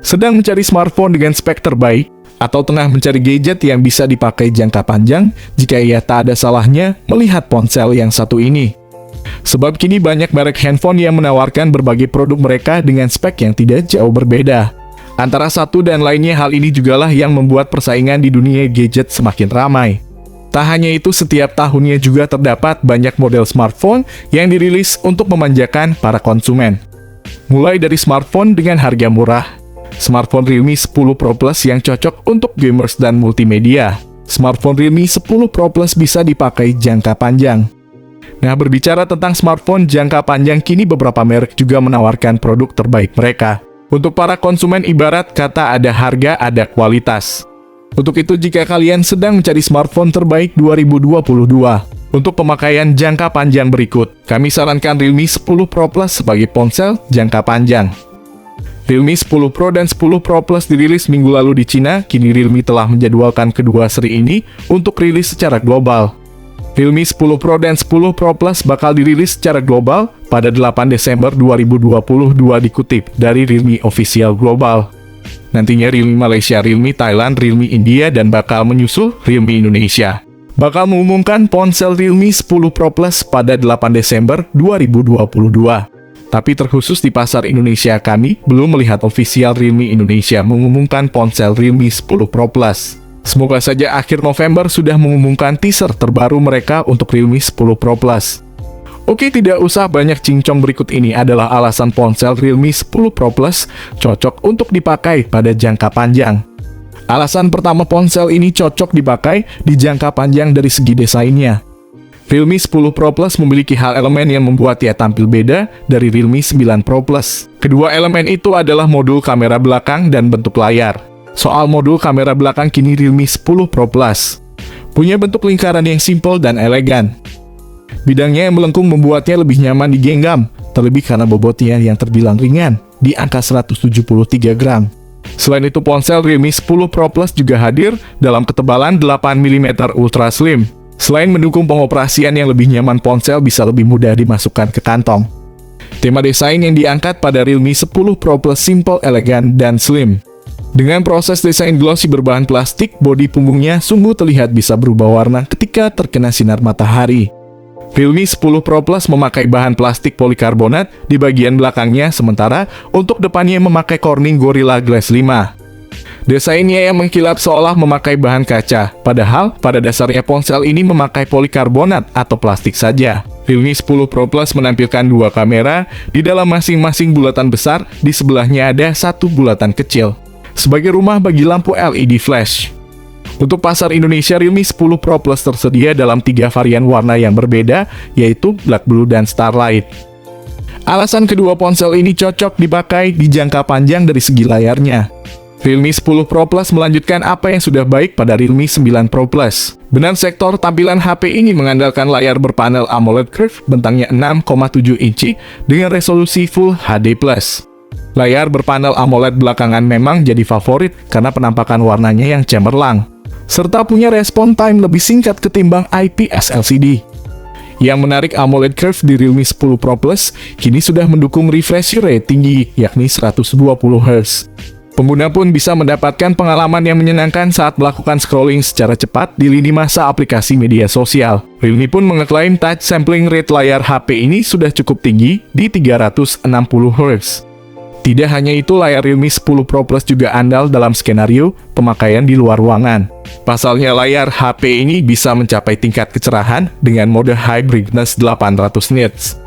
Sedang mencari smartphone dengan spek terbaik, atau tengah mencari gadget yang bisa dipakai jangka panjang, jika ia tak ada salahnya melihat ponsel yang satu ini. Sebab kini banyak merek handphone yang menawarkan berbagai produk mereka dengan spek yang tidak jauh berbeda. Antara satu dan lainnya, hal ini jugalah yang membuat persaingan di dunia gadget semakin ramai. Tak hanya itu, setiap tahunnya juga terdapat banyak model smartphone yang dirilis untuk memanjakan para konsumen. Mulai dari smartphone dengan harga murah, smartphone Realme 10 Pro Plus yang cocok untuk gamers dan multimedia. Smartphone Realme 10 Pro Plus bisa dipakai jangka panjang. Nah, berbicara tentang smartphone jangka panjang, kini beberapa merek juga menawarkan produk terbaik mereka. Untuk para konsumen, ibarat kata ada harga, ada kualitas. Untuk itu, jika kalian sedang mencari smartphone terbaik 2022 untuk pemakaian jangka panjang berikut, kami sarankan Realme 10 Pro Plus sebagai ponsel jangka panjang. Realme 10 Pro dan 10 Pro Plus dirilis minggu lalu di Cina. Kini Realme telah menjadwalkan kedua seri ini untuk rilis secara global. Realme 10 Pro dan 10 Pro Plus bakal dirilis secara global pada 8 Desember 2022 dikutip dari Realme Official Global. Nantinya Realme Malaysia, Realme Thailand, Realme India, dan bakal menyusul Realme Indonesia. Bakal mengumumkan ponsel Realme 10 Pro Plus pada 8 Desember 2022. Tapi terkhusus di pasar Indonesia, kami belum melihat official Realme Indonesia mengumumkan ponsel Realme 10 Pro Plus. Semoga saja akhir November sudah mengumumkan teaser terbaru mereka untuk Realme 10 Pro Plus. Oke, tidak usah banyak cincong, berikut ini adalah alasan ponsel Realme 10 Pro Plus cocok untuk dipakai pada jangka panjang. Alasan pertama, ponsel ini cocok dipakai di jangka panjang dari segi desainnya. Realme 10 Pro Plus memiliki hal elemen yang membuat ia tampil beda dari Realme 9 Pro Plus. Kedua elemen itu adalah modul kamera belakang dan bentuk layar. Soal modul kamera belakang, kini Realme 10 Pro Plus punya bentuk lingkaran yang simpel dan elegan. Bidangnya yang melengkung membuatnya lebih nyaman digenggam, terlebih karena bobotnya yang terbilang ringan, di angka 173 gram. Selain itu, ponsel Realme 10 Pro Plus juga hadir dalam ketebalan 8 mm Ultra Slim. Selain mendukung pengoperasian yang lebih nyaman, ponsel bisa lebih mudah dimasukkan ke kantong. Tema desain yang diangkat pada Realme 10 Pro Plus simple, elegan, dan slim. Dengan proses desain glossy berbahan plastik, bodi punggungnya sungguh terlihat bisa berubah warna ketika terkena sinar matahari. Realme 10 Pro Plus memakai bahan plastik polikarbonat di bagian belakangnya, sementara untuk depannya memakai Corning Gorilla Glass 5. Desainnya yang mengkilap seolah memakai bahan kaca, padahal pada dasarnya ponsel ini memakai polikarbonat atau plastik saja. Realme 10 Pro Plus menampilkan dua kamera di dalam masing-masing bulatan besar, di sebelahnya ada satu bulatan kecil, sebagai rumah bagi lampu LED flash. Untuk pasar Indonesia, Realme 10 Pro Plus tersedia dalam 3 varian warna yang berbeda, yaitu Black, Blue, dan Starlight. Alasan kedua, ponsel ini cocok dipakai di jangka panjang dari segi layarnya. Realme 10 Pro Plus melanjutkan apa yang sudah baik pada Realme 9 Pro Plus. Benar, sektor tampilan HP ini mengandalkan layar berpanel AMOLED Curve, bentangnya 6,7 inci dengan resolusi Full HD+. Layar berpanel AMOLED belakangan memang jadi favorit karena penampakan warnanya yang cemerlang, serta punya respon time lebih singkat ketimbang IPS LCD. Yang menarik, AMOLED Curve di Realme 10 Pro Plus kini sudah mendukung refresh rate tinggi, yakni 120 Hz. Pengguna pun bisa mendapatkan pengalaman yang menyenangkan saat melakukan scrolling secara cepat di lini masa aplikasi media sosial. Realme pun mengeklaim touch sampling rate layar HP ini sudah cukup tinggi di 360 Hz. Tidak hanya itu, layar Realme 10 Pro Plus juga andal dalam skenario pemakaian di luar ruangan. Pasalnya, layar HP ini bisa mencapai tingkat kecerahan dengan mode High Brightness 800 nits.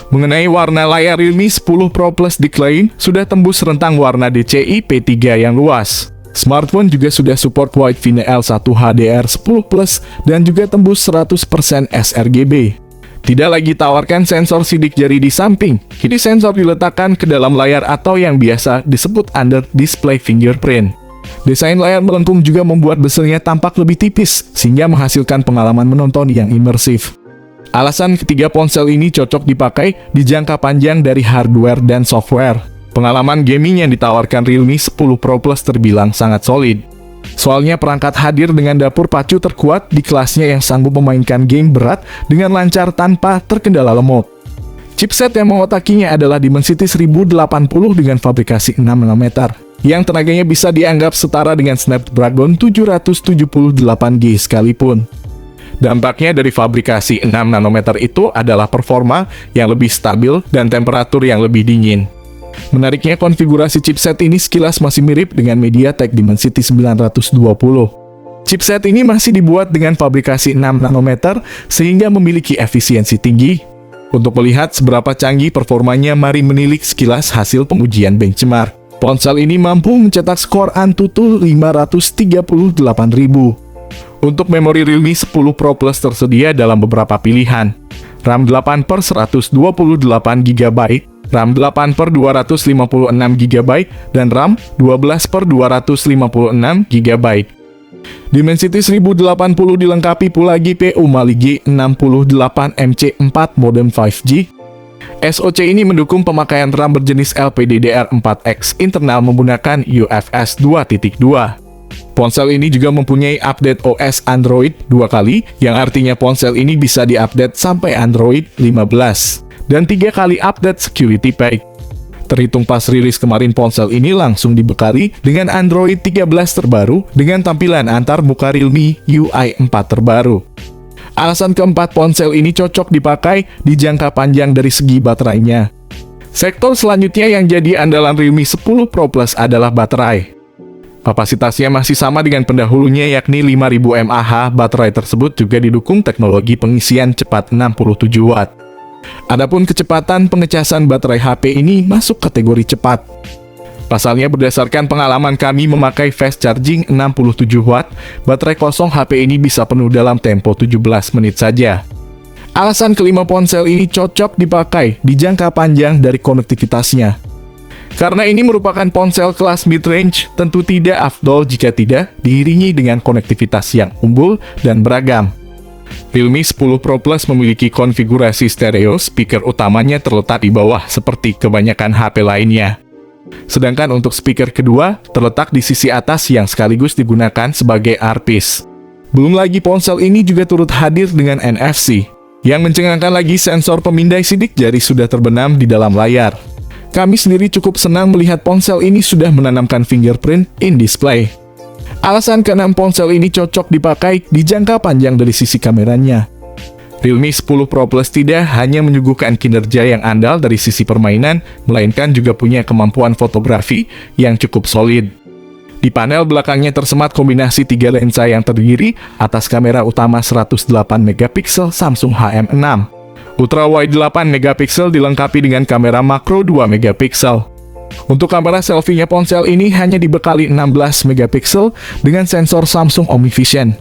Mengenai warna layar, Realme 10 Pro Plus diklaim sudah tembus rentang warna DCI P3 yang luas. Smartphone juga sudah support Wide VNL1 HDR10 Plus dan juga tembus 100% sRGB. Tidak lagi tawarkan sensor sidik jari di samping, kini sensor diletakkan ke dalam layar atau yang biasa disebut under display fingerprint. Desain layar melengkung juga membuat bezelnya tampak lebih tipis, sehingga menghasilkan pengalaman menonton yang imersif. Alasan ketiga, ponsel ini cocok dipakai di jangka panjang dari hardware dan software. Pengalaman gaming yang ditawarkan Realme 10 Pro Plus terbilang sangat solid. Soalnya perangkat hadir dengan dapur pacu terkuat di kelasnya yang sanggup memainkan game berat dengan lancar tanpa terkendala lemot. Chipset yang mengotakinya adalah Dimensity 1080 dengan fabrikasi 6 nanometer. yang tenaganya bisa dianggap setara dengan Snapdragon 778G sekalipun. Dampaknya dari fabrikasi 6 nanometer itu adalah performa yang lebih stabil dan temperatur yang lebih dingin. Menariknya, konfigurasi chipset ini sekilas masih mirip dengan MediaTek Dimensity 920. Chipset ini masih dibuat dengan fabrikasi 6 nanometer sehingga memiliki efisiensi tinggi. Untuk melihat seberapa canggih performanya, mari menilik sekilas hasil pengujian benchmark. Ponsel ini mampu mencetak skor Antutu 538.000. Untuk memori Realme 10 Pro Plus tersedia dalam beberapa pilihan. RAM 8/128GB, RAM 8/256GB, dan RAM 12/256GB. Dimensity 1080 dilengkapi pula GPU Mali G68MC4 modem 5G. SoC ini mendukung pemakaian RAM berjenis LPDDR4X internal menggunakan UFS 2.2. Ponsel ini juga mempunyai update OS Android 2 kali, yang artinya ponsel ini bisa diupdate sampai Android 15, dan 3 kali update security pack. Terhitung pas rilis kemarin, ponsel ini langsung dibekali dengan Android 13 terbaru dengan tampilan antar muka Realme UI 4 terbaru. Alasan keempat, ponsel ini cocok dipakai di jangka panjang dari segi baterainya. Sektor selanjutnya yang jadi andalan Realme 10 Pro Plus adalah baterai. Kapasitasnya masih sama dengan pendahulunya, yakni 5000 mAh. Baterai tersebut juga didukung teknologi pengisian cepat 67 Watt. Adapun kecepatan pengecasan baterai HP ini masuk kategori cepat. Pasalnya, berdasarkan pengalaman kami memakai fast charging 67 Watt, baterai kosong HP ini bisa penuh dalam tempo 17 menit saja. Alasan kelima, ponsel ini cocok dipakai di jangka panjang dari konektivitasnya. Karena ini merupakan ponsel kelas mid-range, tentu tidak afdol jika tidak diiringi dengan konektivitas yang unggul dan beragam. Realme 10 Pro Plus memiliki konfigurasi stereo, speaker utamanya terletak di bawah seperti kebanyakan HP lainnya. Sedangkan untuk speaker kedua terletak di sisi atas yang sekaligus digunakan sebagai earpiece. Belum lagi ponsel ini juga turut hadir dengan NFC. Yang mencengangkan lagi, sensor pemindai sidik jari sudah terbenam di dalam layar. Kami sendiri cukup senang melihat ponsel ini sudah menanamkan fingerprint in display. Alasan keenam, ponsel ini cocok dipakai di jangka panjang dari sisi kameranya. Realme 10 Pro Plus tidak hanya menyuguhkan kinerja yang andal dari sisi permainan, melainkan juga punya kemampuan fotografi yang cukup solid. Di panel belakangnya tersemat kombinasi 3 lensa yang terdiri atas kamera utama 108MP Samsung HM6. Ultra wide 8MP dilengkapi dengan kamera makro 2MP. Untuk kamera selfie-nya, ponsel ini hanya dibekali 16MP dengan sensor Samsung OmniVision.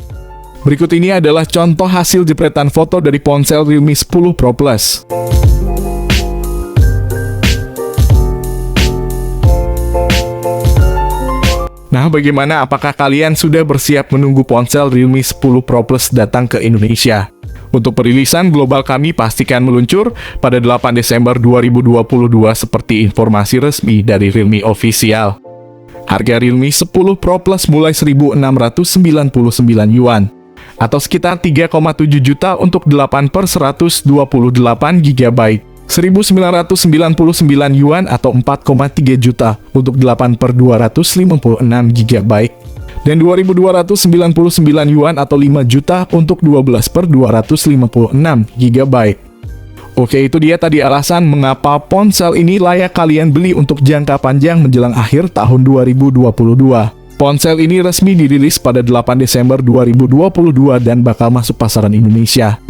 Berikut ini adalah contoh hasil jepretan foto dari ponsel Realme 10 Pro Plus. Nah, bagaimana? Apakah kalian sudah bersiap menunggu ponsel Realme 10 Pro Plus datang ke Indonesia? Untuk perilisan global kami pastikan meluncur pada 8 Desember 2022 seperti informasi resmi dari Realme Official. Harga Realme 10 Pro Plus mulai 1.699 yuan, atau sekitar 3,7 juta untuk 8/128GB, 1.999 yuan atau 4,3 juta untuk 8/256GB, dan 2.299 yuan atau 5 juta untuk 12/256GB. Oke, itu dia tadi alasan mengapa ponsel ini layak kalian beli untuk jangka panjang menjelang akhir tahun 2022. Ponsel ini resmi dirilis pada 8 Desember 2022 dan bakal masuk pasaran Indonesia.